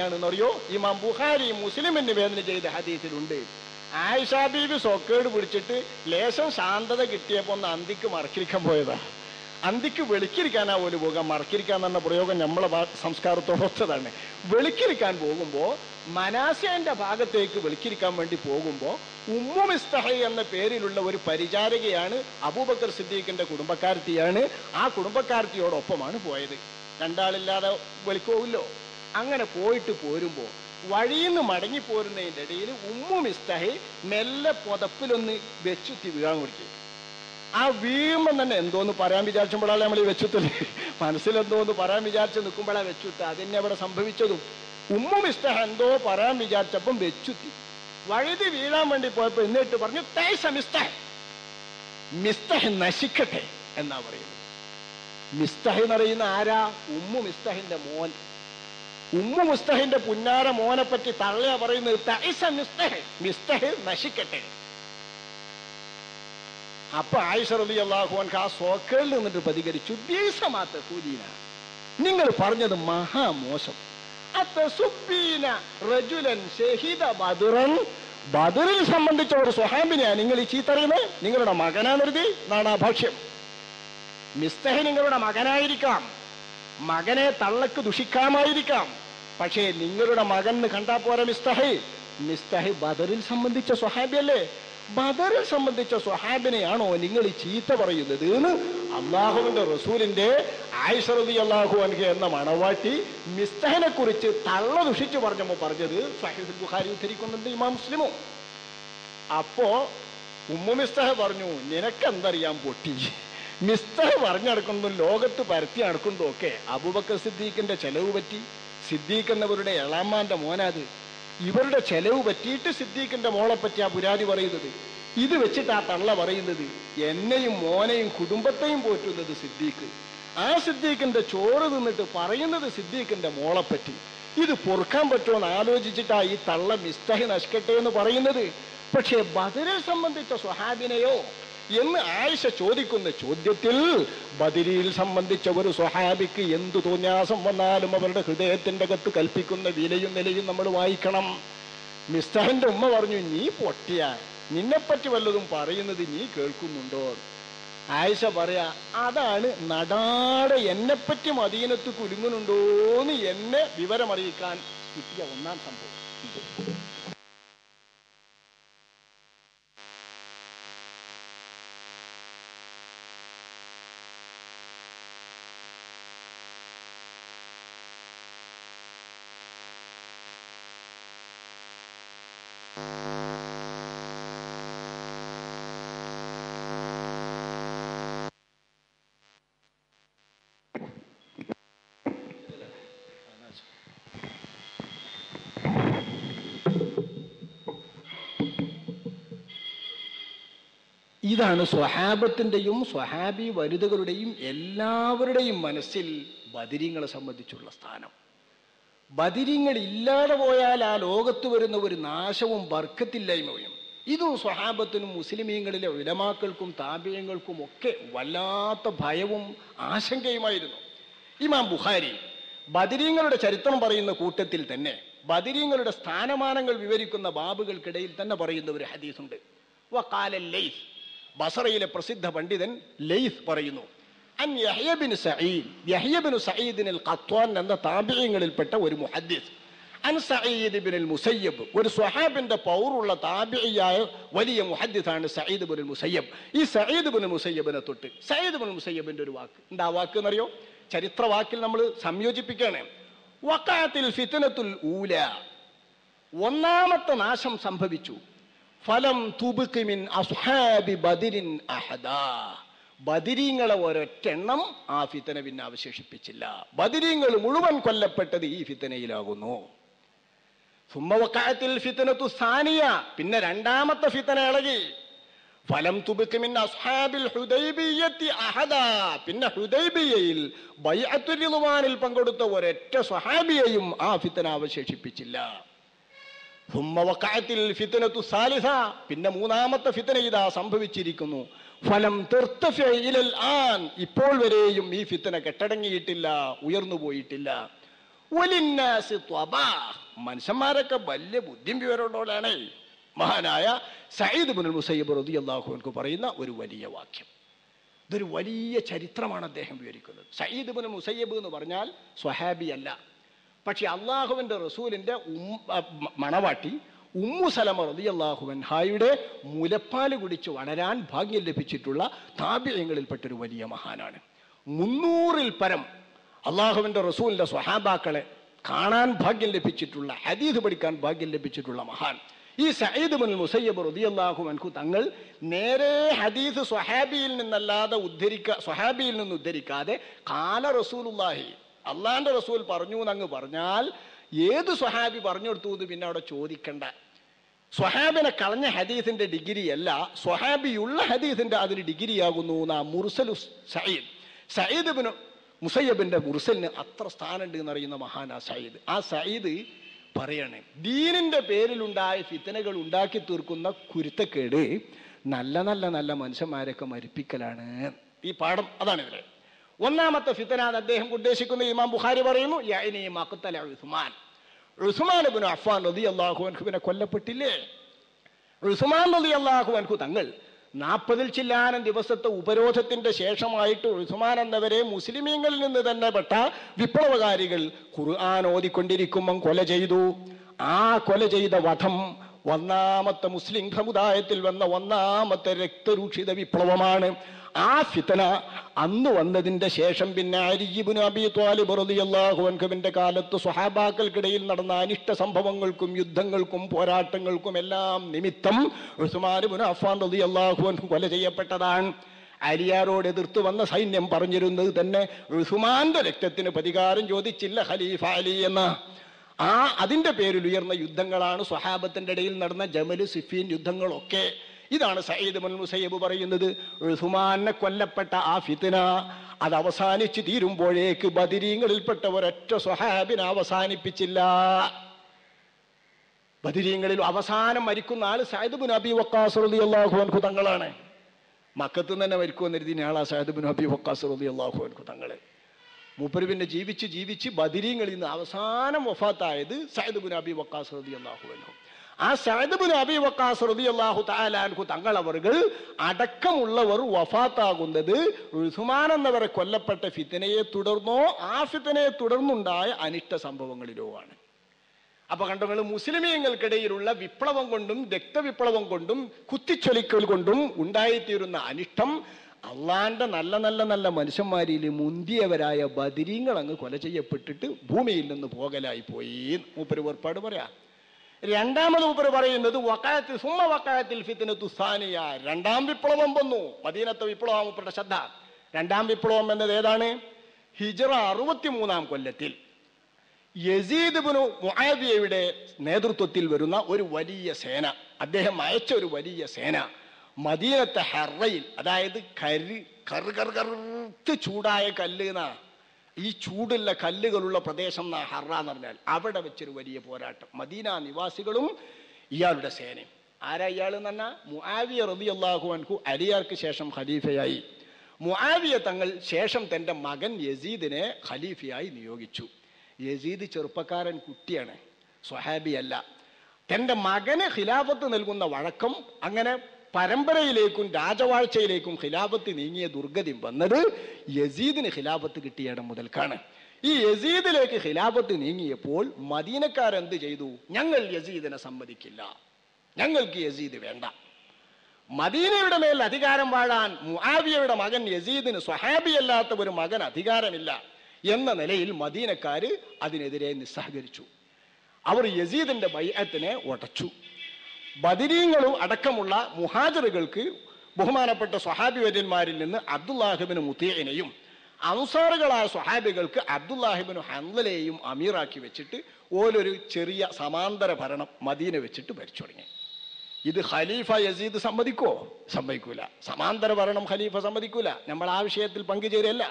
ാണെന്നറിയോ? ഇമാം ബുഖാരി മുസ്ലിം നിവേദന ചെയ്ത ഹദീസിലുണ്ട്. ആയിഷ ബീബി സോക്കേട് പിടിച്ചിട്ട് ലേശം ശാന്തത കിട്ടിയപ്പോ ഒന്ന് അന്തിക്ക് മറക്കിരിക്കാൻ പോയതാ. അന്തിക്ക് വെളുക്കിരിക്കാനാ പോലും പോകാം. മറക്കിരിക്കാൻ എന്ന പ്രയോഗം നമ്മളെ സംസ്കാരത്തോടൊത്തതാണ്. വെളുക്കിരിക്കാൻ പോകുമ്പോ മനാസേന്റെ ഭാഗത്തേക്ക് വെളുക്കിരിക്കാൻ വേണ്ടി പോകുമ്പോ ഉമ്മു മിസ്തഹ എന്ന പേരിലുള്ള ഒരു പരിചാരകയാണ്, അബൂബക്കർ സിദ്ദീഖിന്റെ കുടുംബക്കാരത്തിയാണ്. ആ കുടുംബക്കാരത്തിയോടൊപ്പമാണ് പോയത്. രണ്ടാളില്ലാതെ വെളുക്കുമല്ലോ. അങ്ങനെ പോയിട്ട് പോരുമ്പോ വഴിയിൽ നിന്ന് മടങ്ങിപ്പോരുന്നതിൻ്റെ ഇടയിൽ ഉമ്മു മിസ്തഹ മെല്ലെ പുതപ്പിലൊന്ന് വെച്ചുത്തി വീഴാൻ കൊടുക്കും. ആ വീഴുമ്പം തന്നെ എന്തോന്ന് പറയാൻ വിചാരിച്ചുമ്പോഴാണ് നമ്മൾ ഈ വെച്ചുത്തല്. മനസ്സിലെന്തോന്ന് പറയാൻ വിചാരിച്ച് നിൽക്കുമ്പോഴാണ് വെച്ചുത്ത. അതിനെ അവിടെ സംഭവിച്ചതും ഉമ്മു മിസ്തഹ എന്തോ പറയാൻ വിചാരിച്ചപ്പം വെച്ചുത്തി. വഴുതി വീഴാൻ വേണ്ടി പോയപ്പോ എന്നിട്ട് പറഞ്ഞു തൈസ മിസ്തഹ, മിസ്തഹ നശിക്കട്ടെ എന്നാ പറയുന്നത്. മിസ്തഹ എന്ന് പറയുന്ന ആരാ? ഉമ്മു മിസ്തഹിന്റെ മോൻ. ഉമ്മു മിസ്തഹിന്റെ പുന്നാര മോനെ പറ്റി തള്ളയാ പറയുന്നത് തൈസ മിസ്തഹ, മിസ്തഹ നശിക്കട്ടെ. അപ്പൊ ആയിഷ റളിയല്ലാഹു അൻഹ ആ സോക്കേളിൽ നിന്നിട്ട് പ്രതികരിച്ചു, ബീസമാത്ത സൂദീന, നിങ്ങൾ പറഞ്ഞത് മഹാമോശം. അത്തസുബ്ബീന റജുലൻ ഷഹീദ ബദറൻ, ബദറിൽ സംബന്ധിച്ച ഒരു സ്വഹാബിനെയാണ് നിങ്ങൾ ഈ ചീത്തറിയുന്നത്. നിങ്ങളുടെ മകനാണെരുതി നാണാഭാഷ്യം. മിസ്തഹ നിങ്ങളുടെ മകനായിരിക്കാം, മകനെ തള്ളക്ക് ദുഷിക്കാമായിരിക്കാം. പക്ഷേ നിങ്ങളുടെ മകൻ കണ്ടാ പോരാ മിസ്തഹ. മിസ്തഹ ബദറിൽ സംബന്ധിച്ച സ്വഹാബിയല്ലേ? ബദറിൽ സംബന്ധിച്ച സ്വഹാബിനെയാണോ നിങ്ങൾ ഈ ചീത്ത പറയുന്നത് എന്ന് അള്ളാഹുവിന്റെ റസൂലിന്റെ ആയിഷ റളിയല്ലാഹു അൻഹ എന്ന മണവാട്ടി മിസ്തഹിനെ കുറിച്ച് തള്ള ദുഷിച്ചു പറഞ്ഞപ്പോ പറഞ്ഞത് സ്വഹീഹുൽ ബുഖാരി ഉദ്ധരിക്കുന്നുണ്ട്, ഇമാം മുസ്ലിമും. അപ്പോ ഉമ്മു മിസ്തഹ പറഞ്ഞു, നിനക്കെന്തറിയാൻ പൊട്ടി, മിസ്തഹ പറഞ്ഞടക്കുന്നു ലോകത്ത് പരത്തി നടക്കുന്നതൊക്കെ അബൂബക്കർ സിദ്ദീഖിന്റെ ചെലവ് പറ്റി. സിദ്ദീഖ് എന്നവരുടെ എളാമാന്റെ മോനാത്. ഇവരുടെ ചെലവ് പറ്റിയിട്ട് സിദ്ദീഖിന്റെ മോളെ പറ്റി ആ പുരാതി പറയുന്നത്. ഇത് വെച്ചിട്ട് ആ തള്ള പറയുന്നത് എന്നെയും മോനെയും കുടുംബത്തെയും പോറ്റുന്നത് സിദ്ദീഖ്. ആ സിദ്ദീഖിന്റെ ചോറ് തിന്നിട്ട് പറയുന്നത് സിദ്ദീഖിന്റെ മോളെ പറ്റി. ഇത് പൊറുക്കാൻ പറ്റുമോ എന്ന് ആലോചിച്ചിട്ടാ ഈ തള്ള മിസ്തഹ നശിക്കട്ടെ എന്ന് പറയുന്നത്. പക്ഷേ ബദറിനെ സംബന്ധിച്ച സ്വഹാബിനെയോ എന്ന് ആയിഷ ചോദിക്കുന്ന ചോദ്യത്തിൽ ബദരിയിൽ സംബന്ധിച്ച ഒരു സ്വഹാബിക്ക് എന്തു തോന്യാസം വന്നാലും അവരുടെ ഹൃദയത്തിന്റെ അകത്ത് കൽപ്പിക്കുന്ന വിലയും നിലയും നമ്മൾ വായിക്കണം. മിസ്തഹിന്റെ ഉമ്മ പറഞ്ഞു, നീ പൊട്ടിയ, നിന്നെപ്പറ്റി വല്ലതും പറയുന്നത് നീ കേൾക്കുന്നുണ്ടോ? ആയിഷ പറയാ, അതാണ് നടാടെ എന്നെപ്പറ്റി മദീനത്ത് കുലുങ്ങുന്നുണ്ടോന്ന് എന്നെ വിവരമറിയിക്കാൻ കിട്ടിയ ഒന്നാം സംഭവം. ഇതാണ് സ്വഹാബത്തിൻ്റെയും സ്വഹാബി വനിതകളുടെയും എല്ലാവരുടെയും മനസ്സിൽ ബദരീങ്ങളെ സംബന്ധിച്ചുള്ള സ്ഥാനം. ബദരീങ്ങൾ ഇല്ലാതെ പോയാൽ ആ ലോകത്ത് വരുന്ന ഒരു നാശവും ബർക്കത്തില്ലായ്മയും ഇതും സ്വഹാബത്തിനും മുസ്ലിമീങ്ങളിലെ ഉലമാക്കൾക്കും താബിയങ്ങൾക്കും ഒക്കെ വല്ലാത്ത ഭയവും ആശങ്കയുമായിരുന്നു. ഇമാം ബുഖാരി ബദരീങ്ങളുടെ ചരിത്രം പറയുന്ന കൂട്ടത്തിൽ തന്നെ ബദരീങ്ങളുടെ സ്ഥാനമാനങ്ങൾ വിവരിക്കുന്ന ബാബുകൾക്കിടയിൽ തന്നെ പറയുന്ന ഒരു ഹദീസുണ്ട്. വഖാല ലൈസ്, ബസറയിലെ പ്രസിദ്ധ പണ്ഡിതൻ ലൈസ് പറയുന്നു, അൻ യഹ്യ ബിൻ സഈദ് അൽ ഖത്വാൻ എന്ന താബിഈങ്ങളിൽപ്പെട്ട ഒരു മുഹദ്ദിസ്, അൻ സഈദ് ബിൻ മുസയ്യബ്, ഒരു സ്വഹാബിന്റെ പൗറുള്ള താബിഈയായ വലിയ മുഹദ്ദിസാണ് സഈദ് ബിൻ മുസയ്യബ്. ഈ സഈദ് ബിൻ മുസയ്യബിനെ തൊട്ട് സഈദ് ബിൻ മുസയ്യബിന്റെ ഒരു വാക്ക്, എന്താ വാക്ക് എന്നറിയോ? ചരിത്ര വാക്കിൽ നമ്മൾ സംയോജിപ്പിക്കുകയാണ്. വഖഅത്തിൽ ഫിത്നത്തുൽ ഊല, ഒന്നാമത്തെ നാശം സംഭവിച്ചു. ഫലം തുബ്ഖി മിൻ അസ്ഹാബി ബദരിൻ അഹദാ, ബദരീങ്ങളെ ഒരൊറ്റെണ്ണം ആ ഫിത്തന പിന്നെ അവശേഷിപ്പിച്ചില്ല. ബദരീങ്ങൾ മുഴുവൻ കൊല്ലപ്പെട്ടത് ഈ ഫിത്തനയിലാകുന്നു. സുമ്മ വഖഅത്തിൽ ഫിത്നത്തു സാനിയ, പിന്നെ രണ്ടാമത്തെ ഫിത്തന ഇളകി. ഫലം തുബ്ഖി മിൻ അസ്ഹാബിൽ ഹുദൈബിയ്യത്തി അഹദാ, പിന്നെ ഹുദൈബിയയിൽ ബൈഅത്തുർ റിദ്വാനിൽ പങ്കെടുത്ത ഒരൊറ്റ സ്വഹാബിയെയും ആ ഫിത്തന അവശേഷിപ്പിച്ചില്ല. സുമ്മ വഖഅത്തിൽ ഫിത്നത്തു സാലിസ, പിന്നെ മൂന്നാമത്തെ ഫിത്ന ഇതാ സംഭവിച്ചിരിക്കുന്നു. ഫലം തർതഫി ഇലൽ ആൻ, ഇപ്പോൾ വരെയും ഈ ഫിത്ന കെട്ടടങ്ങിയിട്ടില്ല, ഉയർന്നു പോയിട്ടില്ല. വലിന്നാസി ത്വബാ, മനുഷ്യന്മാരൊക്കെ വലിയ ബുദ്ധിയും വിവരമുള്ളവരാണ്. മഹാനായ സഈദ് ഇബ്നുൽ മുസയ്യിബ് റളിയല്ലാഹു അൻഹു പറയുന്ന ഒരു വലിയ വാക്യം. ഇതൊരു വലിയ ചരിത്രമാണ് അദ്ദേഹം വിവരിക്കുന്നത്. സഈദ് ഇബ്നുൽ മുസയ്യിബ് എന്ന് പറഞ്ഞാൽ സ്വഹാബിയല്ല, പക്ഷെ അള്ളാഹുവിൻ്റെ റസൂലിൻ്റെ മണവാട്ടി ഉമ്മു സലമ റളിയല്ലാഹു അൻഹായുടെ മുലപ്പാല് കുടിച്ച് വളരാൻ ഭാഗ്യം ലഭിച്ചിട്ടുള്ള താബിഈങ്ങളിൽപ്പെട്ടൊരു വലിയ മഹാനാണ്. 300-ൽ പരം അള്ളാഹുവിൻ്റെ റസൂലിൻ്റെ സ്വഹാബാക്കളെ കാണാൻ ഭാഗ്യം ലഭിച്ചിട്ടുള്ള, ഹദീസ് പഠിക്കാൻ ഭാഗ്യം ലഭിച്ചിട്ടുള്ള മഹാൻ ഈ സഈദ് ഇബ്നുൽ മുസയ്യിബ് റളിയല്ലാഹു അൻഹു തങ്ങൾ നേരെ ഹദീസ് സ്വഹാബിയിൽ നിന്ന് ഉദ്ധരിക്കാതെ ഖാല റസൂലുള്ളാഹി, അള്ളാന്റെ റസൂൽ പറഞ്ഞു എന്നങ്ങ് പറഞ്ഞാൽ ഏത് സ്വഹാബി പറഞ്ഞു കൊടുത്തു എന്ന് പിന്നെ അവിടെ ചോദിക്കണ്ട. സ്വഹാബിനെ കളഞ്ഞ ഹദീസിന്റെ ഡിഗ്രി അല്ല, സ്വഹാബിയുള്ള ഹദീസിന്റെ അതിന് ഡിഗ്രിയാകുന്നു എന്നാ മുർസലു സഈദ്. സഈദ് ഇബ്നു മുസയ്യിബിന്റെ മുർസലിന് അത്ര സ്ഥാനമുണ്ട് എന്നറിയുന്ന മഹാനാ സഈദ്. ആ സഈദ് പറയണേ, ദീനിന്റെ പേരിലുണ്ടായ ഫിത്തനകൾ ഉണ്ടാക്കി തീർക്കുന്ന കുരുത്തക്കേട് നല്ല നല്ല നല്ല മനുഷ്യന്മാരൊക്കെ മരിപ്പിക്കലാണ്. ഈ പാഠം അതാണ് ഇതിലെ ഒന്നാമത്തെ ഫിത്തന. അദ്ദേഹം ഉദ്ദേശിക്കുന്ന ഇമാം ബുഖാരി പറയുന്നു, യഅനി മഖ്തല ഉസ്മാൻ. ഉസ്മാൻ ഇബ്നു അഫ്ഫാൻ റളിയല്ലാഹു അൻഹുവിനെ കൊല്ലപ്പെട്ടില്ലേ? ഉസ്മാൻ റളിയല്ലാഹു അൻഹു തങ്ങൾ 40-ൽ ചില്ലാനം ദിവസത്തെ ഉപരോധത്തിന്റെ ശേഷമായിട്ട് ഉസ്മാൻ എന്നവരെ മുസ്ലിമീങ്ങളിൽ നിന്ന് തന്നെ പെട്ട വിപ്ലവകാരികൾ ഖുർആൻ ഓതിക്കൊണ്ടിരിക്കുമ്പം കൊല ചെയ്തു. ആ കൊല ചെയ്ത വധം ഒന്നാമത്തെ മുസ്ലിം സമുദായത്തിൽ വന്ന ഒന്നാമത്തെ രക്തരൂക്ഷിത വിപ്ലവമാണ്. ആ ഫിത്തന അന്ന് വന്നതിന്റെ ശേഷം പിന്നെ അലി ഇബ്നു അബീ ത്വാലിബ് റളിയല്ലാഹു അൻഹുവിന്റെ കാലത്ത് സ്വഹാബാക്കൾക്കിടയിൽ നടന്ന അനിഷ്ട സംഭവങ്ങൾക്കും യുദ്ധങ്ങൾക്കും പോരാട്ടങ്ങൾക്കും എല്ലാം നിമിത്തം ഉസ്മാൻ ഇബ്നു അഫ്ഫാൻ റളിയല്ലാഹു അൻഹു കൊല ചെയ്യപ്പെട്ടതാണ്. അലിയാരോട് എതിർത്ത് വന്ന സൈന്യം പറഞ്ഞിരുന്നത് തന്നെ ഉസ്മാന്റെ രക്തത്തിന് പ്രതികാരം ചോദിച്ചില്ല ഖലീഫ അലി എന്ന്. അതിന്റെ പേരിൽ ഉയർന്ന യുദ്ധങ്ങളാണ് സ്വഹാബത്തിന്റെ ഇടയിൽ നടന്ന ജമല്, സിഫീൻ യുദ്ധങ്ങളൊക്കെ. ഇതാണ് സഈദ് ഇബ്നുൽ മുസയ്യിബ് പറയുന്നത്. ഉസ്മാനെ കൊല്ലപ്പെട്ട ആ ഫിത്ന അത് അവസാനിച്ച് തീരുമ്പോഴേക്ക് ബദരീങ്ങളിൽപ്പെട്ട ഒരൊറ്റ സ്വഹാബിനെ അവസാനിപ്പിച്ചില്ല. ബദരീങ്ങളിൽ അവസാനം മരിക്കുന്ന ആള് സഅദ് ഇബ്നു അബീ വഖാസ് റളിയല്ലാഹു അൻഹു തങ്ങളാണ്. മക്കത്ത് തന്നെ മരിക്കുമെന്ന് കരുതിയ ആളാ സഅദ് ഇബ്നു അബീ വഖാസ് റളിയല്ലാഹു അൻഹു തങ്ങള്. മൂപ്പര് പിന്നെ ജീവിച്ച് ബദരീങ്ങളിൽ നിന്ന് അവസാനം വഫാത്തായത് സഅദ് ഇബ്നു അബീ വഖാസ് റളിയല്ലാഹു അൻഹു. ആ സഅദ് ഇബ്നു അബീ വഖാസ് റളിയല്ലാഹു തആല അൻഹു തങ്ങളവர்கள் അടക്കമുള്ളവർ വഫാത്താകുന്നത് ഉസ്മാൻ എന്നവരെ കൊല്ലപ്പെട്ട ഫിത്നയെ തുടർന്നോ ആ ഫിത്നയെ തുടർന്നുണ്ടായ അനിഷ്ട സംഭവങ്ങളിലോ ആണ്. അപ്പൊ കണ്ടങ്ങൾ മുസ്ലിമീങ്ങൾക്കിടയിലുള്ള വിപ്ലവം കൊണ്ടും രക്തവിപ്ലവം കൊണ്ടും കുത്തിച്ചൊലിക്കൽ കൊണ്ടും ഉണ്ടായിത്തീരുന്ന അനിഷ്ടം അള്ളാന്റെ നല്ല നല്ല നല്ല മനുഷ്യന്മാരിൽ മുന്തിയവരായ ബദരീങ്ങൾ അങ്ങ് കൊല ചെയ്യപ്പെട്ടിട്ട് ഭൂമിയിൽ നിന്ന് പോകലായി പോയി മൂപ്പര് ഏർപ്പാട് പറയാ. രണ്ടാമത് മൂപ്പര് പറയുന്നത് വഖഅത്തിൽ ഫിത്നത്തു സാനിയ, രണ്ടാം വിപ്ലവം വന്നു. മദീനത്തെ വിപ്ലവം മൂപ്പരുടെ ശ്രദ്ധ. രണ്ടാം വിപ്ലവം എന്നത് ഏതാണ്? ഹിജ്റ 63-ാം കൊല്ലത്തിൽ യസീദ് ഇബ്നു മുആവിയയുടെ നേതൃത്വത്തിൽ വരുന്ന ഒരു വലിയ സേന, അദ്ദേഹം അയച്ച ഒരു വലിയ സേന മദീനത്തെ ഹറയിൽ, അതായത് കറുത്ത് ചൂടായ കല്ല് എന്നാ, ഈ ചൂടുള്ള കല്ലുകളുള്ള പ്രദേശം എന്നാ ഹറ എന്ന് പറഞ്ഞാൽ, അവിടെ വെച്ചൊരു വലിയ പോരാട്ടം. മദീന നിവാസികളും ഇയാളുടെ സേനയും. ആരാ ഇയാൾ എന്ന് പറഞ്ഞാൽ മുആവിയ റളിയല്ലാഹു അൻഹു അലിയാർക്ക് ശേഷം ഖലീഫയായി. മുആവിയ തങ്ങൾ ശേഷം തൻ്റെ മകൻ യസീദിനെ ഖലീഫയായി നിയോഗിച്ചു. യസീദ് ചെറുപ്പക്കാരൻ കുട്ടിയാണ്, സ്വഹാബിയല്ല. തൻ്റെ മകന് ഖിലാഫത്ത് നൽകുന്ന വഴക്കം അങ്ങനെ പരമ്പരയിലേക്കും രാജവാഴ്ചയിലേക്കും ഖിലാഫത്ത് നീങ്ങിയ ദുർഗതി വന്നത് യസീദിന് ഖിലാഫത്ത് കിട്ടിയ ഇടം മുതൽക്കാണ്. ഈ യസീദിലേക്ക് ഖിലാഫത്ത് നീങ്ങിയപ്പോൾ മദീനക്കാരെന്ത് ചെയ്തു? ഞങ്ങൾ യസീദിനെ സമ്മതിക്കില്ല, ഞങ്ങൾക്ക് യസീദ് വേണ്ട. മദീനയുടെ മേൽ അധികാരം വാഴാൻ മുആവിയയുടെ മകൻ യസീദിന് സ്വഹാബിയല്ലാത്ത ഒരു മകൻ അധികാരമില്ല എന്ന നിലയിൽ മദീനക്കാര് അതിനെതിരെ നിസ്സഹകരിച്ചു. അവർ യസീദിന്റെ ബൈഅത്തിനെ ഉടച്ചു. ബദരീങ്ങളും അടക്കമുള്ള മുഹാജിറുകൾക്ക് ബഹുമാനപ്പെട്ട സ്വഹാബി വര്യന്മാരിൽ നിന്ന് അബ്ദുല്ലാഹിബ്നു മുതീഇനെയും അൻസാറുകളായ സ്വഹാബികൾക്ക് അബ്ദുല്ലാഹിബ്നു ഹൻളലെയും അമീറാക്കി വെച്ചിട്ട് ഓലൊരു ചെറിയ സമാന്തര ഭരണം മദീന വെച്ചിട്ട് ഭരിച്ചു തുടങ്ങി. ഇത് ഖലീഫ യസീദ് സമ്മതിക്കോ? സമ്മതിക്കൂല. സമാന്തര ഭരണം ഖലീഫ സമ്മതിക്കൂല. നമ്മൾ ആ വിഷയത്തിൽ പങ്കുചേരല്ല.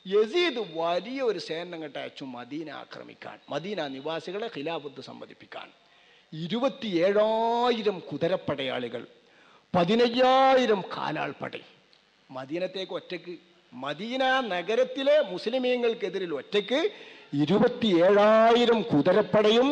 യസീദ് വലിയ ഒരു സേന അങ്ങോട്ട് അയച്ചു മദീന ആക്രമിക്കാൻ, മദീന നിവാസികളെ ഖിലാഫത്ത് സമ്മതിപ്പിക്കാൻ. 27,000 കുതിരപ്പടയാളികൾ, 15,000 കാലാൾപ്പട മദീനത്തേക്ക് ഒറ്റയ്ക്ക്, മദീന നഗരത്തിലെ മുസ്ലിമീങ്ങൾക്കെതിരിൽ ഒറ്റയ്ക്ക് 27,000 കുതിരപ്പടയും